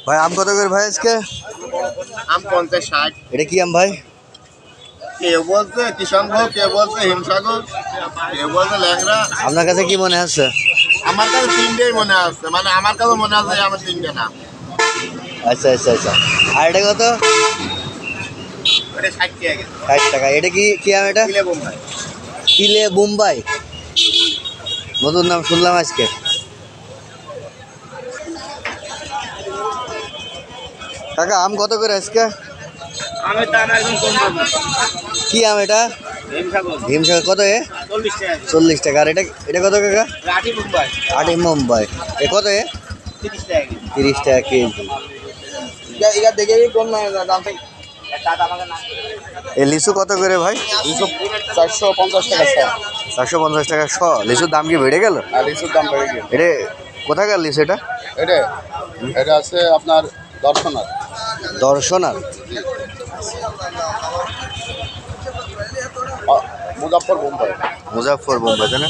ভাই আম কত করে ভাই আজকে? আম 50-60। এটা কি আম ভাই? কেউ বলছে কিষানভোগ, কেউ বলছে হিমসাগর, কেউ বলছে ল্যাংড়া। আপনার কাছে কি মনে হচ্ছে? আমার কাছে তিনটেই মনে আছে, মানে আমার কাছে মনে আছে আমার তিনটে নাম। আচ্ছা আচ্ছা আচ্ছা। আর এটা কত? ওটা 60 টাকা। 60 টাকা। এটা কি কি আম এটা? কিলে বোম্বাই। তিলে বোম্বাই, নতুন নাম শুনলাম আজকে। কাকা আম কত করে আজকে? আমের দাম একদম কম পাবো। কি আম এটা? হিমসাগর ভীমসাগর কত এ? 40 টাকা। 40 টাকা। আর এটা এটা কত কাকা? রাটি বোম্বাই আটি মুম্বাই, এ কত এ? 30 টাকা। 30 টাকা কেজি। এটা দেখে কোন দাম থেকে টাকা আমাকে না। এ লিচু কত করে ভাই? 450 টাকা শ। 450 টাকা শ। লিচুর দাম কি বেড়ে গেল? আর লিচুর দাম বেড়ে গেছে। এটা কোথাকার লিচু এটা? এটা এটা আছে আপনার দর্শনার। দর্শনার। মুজাফফর বোম্বাই। মুজাফফর বোম্বাই, তাই না?